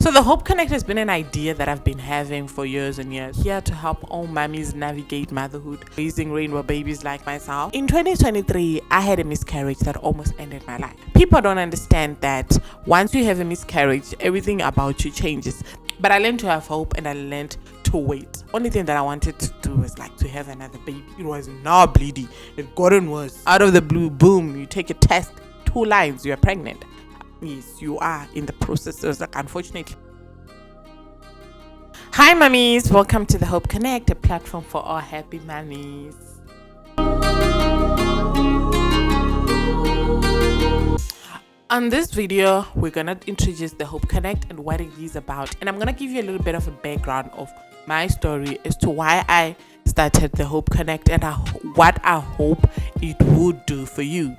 So the Hope Connect has been an idea that I've been having for years and years, here to help all mummies navigate motherhood, raising rainbow babies like myself. In 2023, I had a miscarriage that almost ended my life. People don't understand that once you have a miscarriage, everything about you changes. But I learned to have hope and I learned to wait. Only thing that I wanted to do was like to have another baby. It was now bleedy. It gotten worse. Out of the blue, boom, you take a test, 2 lines, you are pregnant. Yes, you are in the process. So it's like, unfortunately. Hi mummies, welcome to the Hope Connect, a platform for all happy mummies. On this video, we're gonna introduce the Hope Connect and what it is about, and I'm gonna give you a little bit of a background of my story as to why I started the Hope Connect and what I hope it would do for you.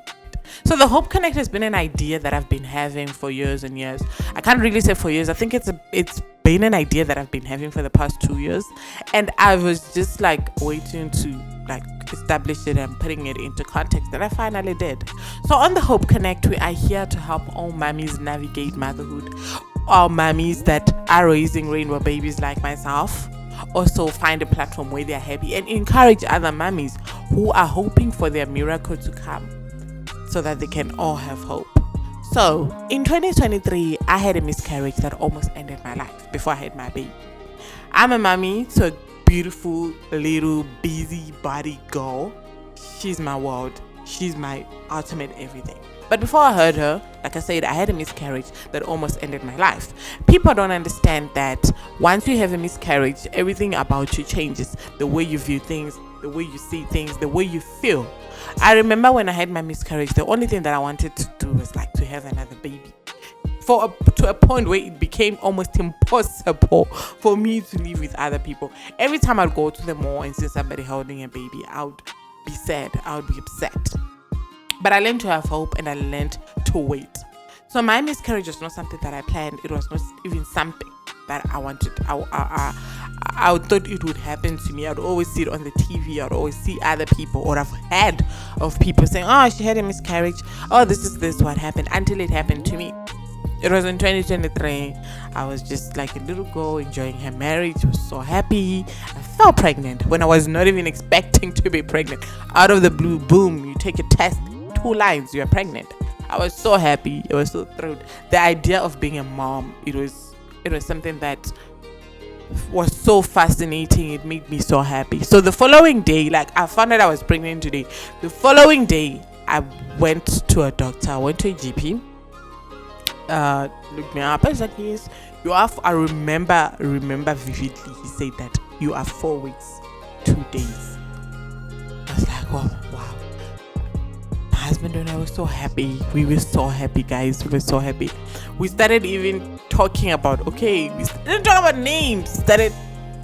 So the Hope Connect has been an idea that I've been having for years and years. I can't really say for years. I think it's been an idea that I've been having for the past 2 years, and I was just like waiting to like establish it and putting it into context, that I finally did. So on the Hope Connect, we are here to help all mummies navigate motherhood, all mummies that are raising rainbow babies like myself. Also find a platform where they're happy and encourage other mummies who are hoping for their miracle to come, so that they can all have hope. So in 2023, I had a miscarriage that almost ended my life before I had my baby. I'm a mummy to a beautiful little busybody girl. She's my world. She's my ultimate everything. But before I heard her, like I said, I had a miscarriage that almost ended my life. People don't understand that once you have a miscarriage, everything about you changes. The way you view things, the way you see things, the way you feel. I remember when I had my miscarriage, the only thing that I wanted to do was like to have another baby. To a point where it became almost impossible for me to live with other people. Every time I'd go to the mall and see somebody holding a baby, I would be sad, I would be upset. But I learned to have hope and I learned to wait. So my miscarriage was not something that I planned. It was not even something that I wanted. I thought it would happen to me. I'd always see it on the TV. I'd always see other people, or I've heard of people saying, oh, she had a miscarriage. Oh, this is what happened, until it happened to me. It was in 2023. I was just like a little girl enjoying her marriage. I was so happy. I fell pregnant when I was not even expecting to be pregnant. Out of the blue, boom, you take a test, 2 lines, you are pregnant. I was so happy. I was so thrilled. The idea of being a mom, it was something that was so fascinating. It made me so happy. So the following day, like I found out I was pregnant today. The following day, I went to a doctor. I went to a GP. Looked me up. I was like, yes, you have. I remember vividly. He said that you are 4 weeks, 2 days. I was like, oh wow. My husband and I were so happy. We were so happy, guys. We were so happy. We started even talking about, okay, we didn't talk about names. Started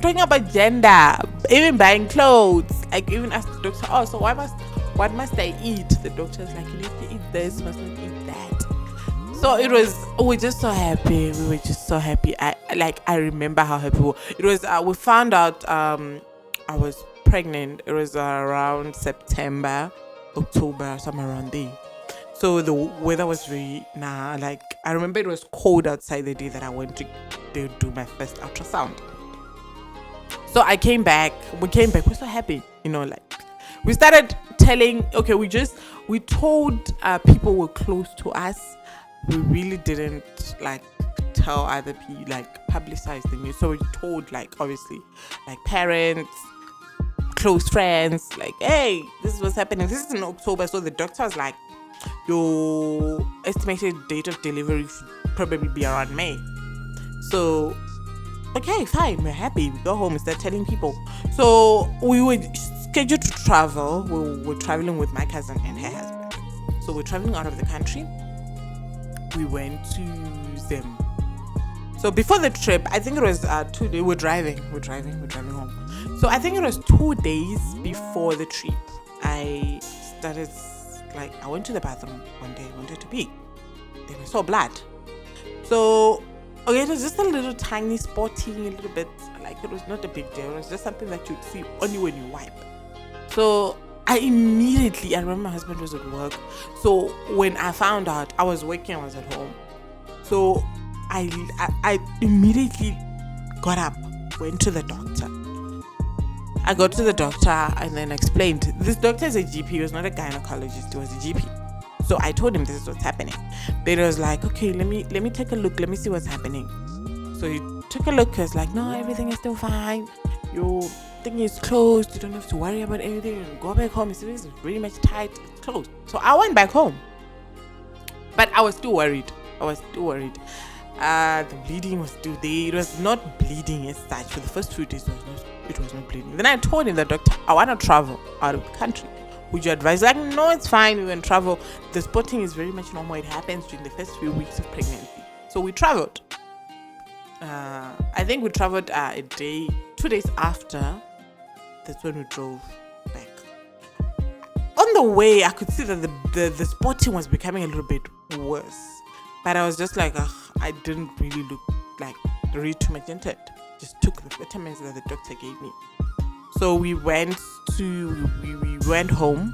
talking about gender, even buying clothes. Like even asked the doctor, oh, so what must I eat? The doctor's like, you need to eat this, you must not eat that. So we were just so happy. We were just so happy. I remember how happy we were. It was, we found out I was pregnant. It was around September, October, somewhere around there. So the weather was really, I remember it was cold outside the day that I went to do my first ultrasound. So we came back, we're so happy, we started telling, okay, we told people were close to us. We really didn't tell other people, publicize the news. So we told obviously parents, close friends, hey, this is what's happening. This is in October. So the doctor was like, your estimated date of delivery should probably be around May. So okay, fine, we're happy. We go home and start telling people. So we were scheduled to travel. We were traveling with my cousin and her husband. So we're traveling out of the country. We went to Zim. So before the trip, I think it was 2 days. We're driving home. So I think it was 2 days before the trip. I started, I went to the bathroom one day, wanted to pee. Then I saw blood. So, okay, it was just a little tiny spotting, a little bit, it was not a big deal. It was just something that you'd see only when you wipe. So I remember my husband was at work. So when I found out, I was working, I was at home. So I immediately got up, went to the doctor. I got to the doctor and then explained. This doctor is a GP. He was not a gynecologist. He was a GP. So I told him this is what's happening. Then he was like, okay, let me take a look. Let me see what's happening. So he took a look. He was like, no, everything is still fine. Your thing is closed. You don't have to worry about anything. You go back home. It's really much tight. It's closed. So I went back home. But I was still worried. The bleeding was still there. It was not bleeding as such. For the first few days, it was not bleeding. Then I told him, the doctor, I want to travel out of the country. Would you advise? Like, no, it's fine. We can travel. The spotting is very much normal. It happens during the first few weeks of pregnancy. So we traveled. I think we traveled 2 days after. That's when we drove back. On the way, I could see that the spotting was becoming a little bit worse. But I was just like, I didn't really read too much into it. Just took the vitamins that the doctor gave me. So we went home.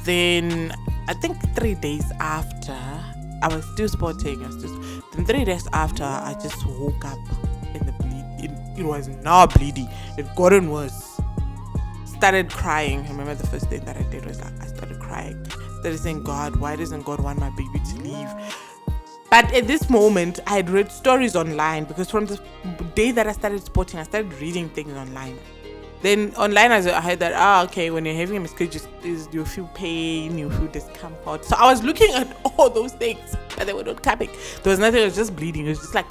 Then I think 3 days after, I was still spotting. Then 3 days after, I just woke up in the bleed. It was now bleeding. It gotten worse. Started crying. I remember the first thing that I did was I started crying. Started saying, God, why doesn't God want my baby to leave? But at this moment, I had read stories online, because from the day that I started spotting, I started reading things online. Then online, I heard that, okay, when you're having a miscarriage, you feel pain, you feel discomfort. So I was looking at all those things, but they were not coming. There was nothing, it was just bleeding. It was just like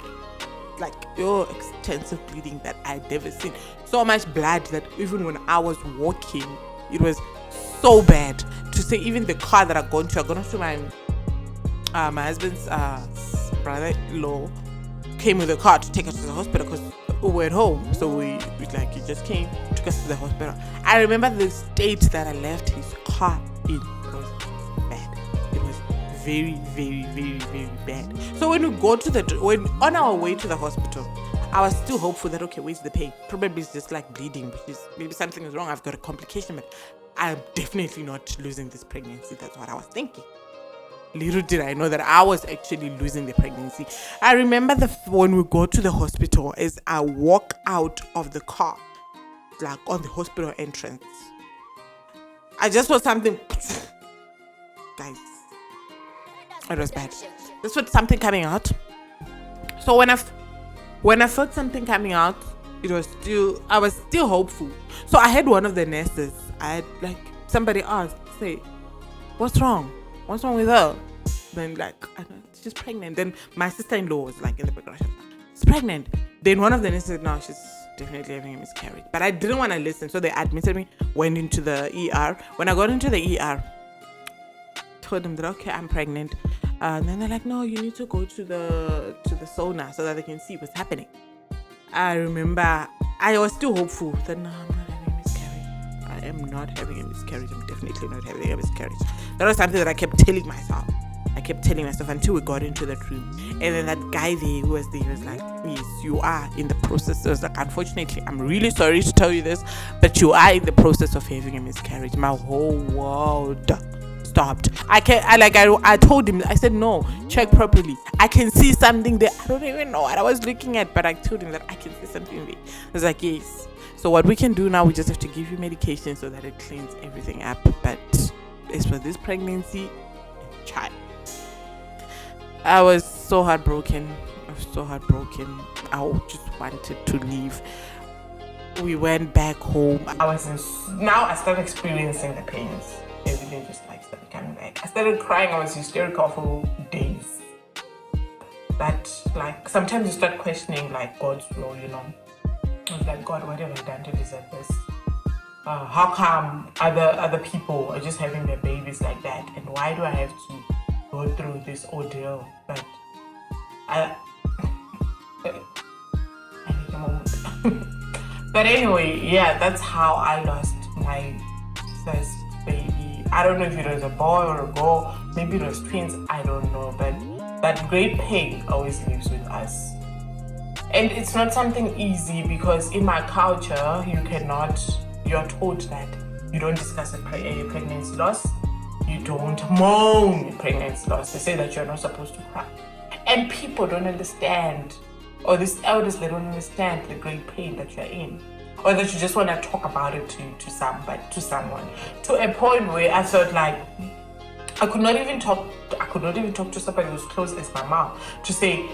extensive bleeding that I'd never seen. So much blood that even when I was walking, it was so bad. To say, even the car that I've gone to my husband's brother-in-law came with a car to take us to the hospital because we were at home. So he just came, took us to the hospital. I remember the state that I left his car in. It was bad. It was very, very, very, very bad. So when we on our way to the hospital, I was still hopeful that, okay, where's the pain? Probably it's just like bleeding, because maybe something is wrong. I've got a complication, but I'm definitely not losing this pregnancy. That's what I was thinking. Little did I know that I was actually losing the pregnancy. I remember when we go to the hospital, as I walk out of the car, like on the hospital entrance, I just saw something. Guys, it was bad. Just felt something coming out. So when I felt something coming out, I was still hopeful. So I had one of the nurses. I had somebody asked, say, what's wrong? What's wrong with her? Then I don't know, she's pregnant. Then my sister-in-law was in the background, she's pregnant. Then one of the nurses said, no, she's definitely having a miscarriage. But I didn't want to listen, so they admitted me, went into the ER. When I got into the ER, told them that, okay, I'm pregnant. And then they're like, no, you need to go to the sauna so that they can see what's happening. I remember I was still hopeful that, no, I'm not having a miscarriage. I am not having a miscarriage. I'm definitely not having a miscarriage. That was something that I kept telling myself. Until we got into that room. And then that guy there who was there was like, yes, you are in the process. I was like, unfortunately, I'm really sorry to tell you this, but you are in the process of having a miscarriage. My whole world stopped. I told him, I said, no, check properly. I can see something there. I don't even know what I was looking at, but I told him that I can see something there. I was like, yes. So what we can do now, we just have to give you medication so that it cleans everything up. But as for this pregnancy, child, I was so heartbroken. I just wanted to leave. We went back home. Now I started experiencing the pains. Everything just started coming back. I started crying. I was hysterical for days. But sometimes you start questioning God's will, I was like, God, what have I done to deserve this? How come other people are just having their babies like that? And why do I have to go through this ordeal? But I need a moment. But anyway, yeah, that's how I lost my first baby. I don't know if it was a boy or a girl. Maybe it was twins. I don't know. But that great pain always lives with us. And it's not something easy, because in my culture, you're told that you don't discuss a pregnancy loss. You don't moan pregnancy loss. They say that you're not supposed to cry. And people don't understand, or these elders, they don't understand the great pain that you're in, or that you just want to talk about it to someone, to a point where I felt like I could not even talk to somebody who's close as my mom to say,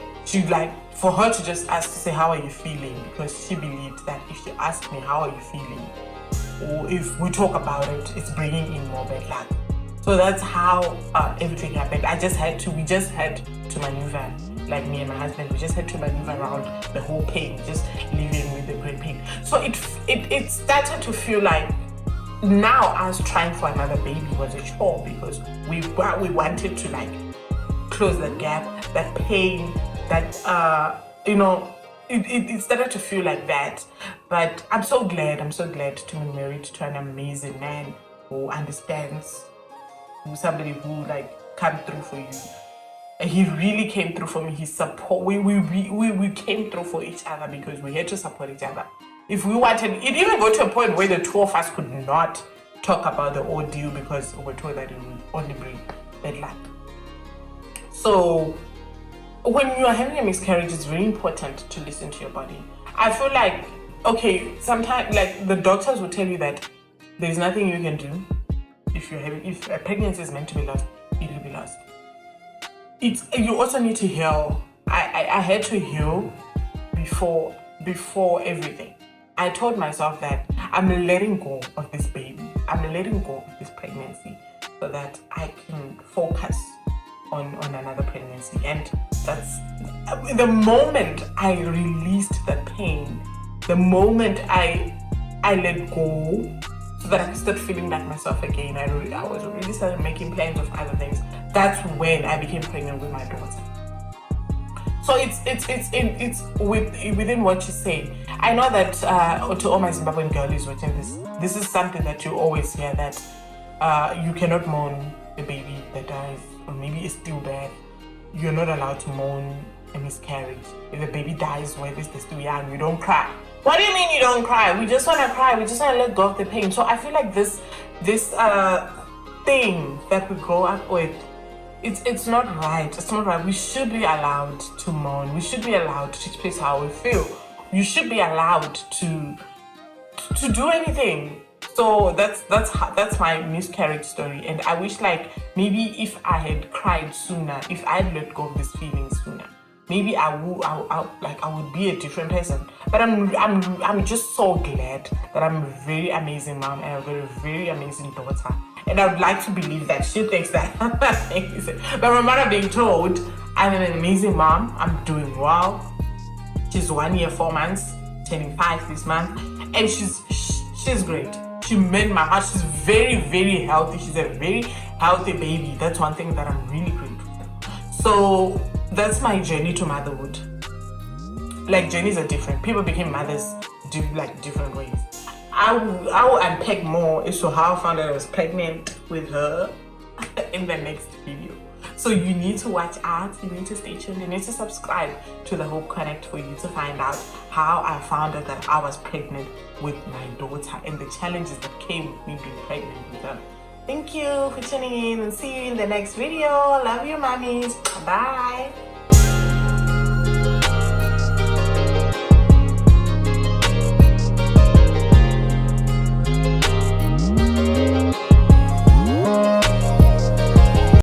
for her to just ask to say, how are you feeling? Because she believed that if she asked me, how are you feeling? Or if we talk about it, it's bringing in more bad luck. So that's how everything happened. We just had to maneuver, like me and my husband, we just had to maneuver around the whole pain, just living with the great pain. So it started to feel like now us trying for another baby was a chore, because we wanted to like close that gap, that pain, that it started to feel like that. But I'm so glad to be married to an amazing man who understands, somebody who like come through for you. And he really came through for me. He support. We came through for each other because we had to support each other. If we wanted, it even got to a point where the two of us could not talk about the ordeal because we were told that it would only bring bad luck. So when you are having a miscarriage, it's very important to listen to your body. I feel like, okay, sometimes like the doctors will tell you that there's nothing you can do. If a pregnancy is meant to be lost, it will be lost. You also need to heal. I had to heal before everything. I told myself that I'm letting go of this baby. I'm letting go of this pregnancy so that I can focus on another pregnancy. And that's the moment I released the pain, the moment I let go, so that I could start feeling like myself again. I was really started making plans of other things. That's when I became pregnant with my daughter. So it's within what you say. I know that to all my Zimbabwean girlies watching this is something that you always hear, that you cannot mourn a baby that dies, or maybe is still dead. You're not allowed to mourn a miscarriage. If the baby dies while they're still young, you don't cry. What do you mean you don't cry? We just want to cry. We just want to let go of the pain. So I feel like this thing that we grow up with, it's not right. It's not right. We should be allowed to mourn. We should be allowed to express how we feel. You should be allowed to do anything. So that's my miscarriage story. And I wish, like, maybe if I had cried sooner, if I had let go of this feeling sooner, maybe I would be a different person. But I'm just so glad that I'm a very amazing mom and I've got a very amazing daughter. And I would like to believe that she thinks that I'm amazing. But my mother being told I'm an amazing mom, I'm doing well. She's 1 year, 4 months, turning 5 this month, and she's great. She made my heart. She's very, very healthy. She's a very healthy baby. That's one thing that I'm really grateful for. So that's my journey to motherhood. Like, journeys are different. People became mothers different ways. I will unpack more as to how I found out I was pregnant with her in the next video. So you need to watch out, you need to stay tuned, you need to subscribe to the Hope Connect for you to find out how I found out that I was pregnant with my daughter and the challenges that came with me being pregnant with her. Thank you for tuning in, and see you in the next video. Love you, mommies. Bye.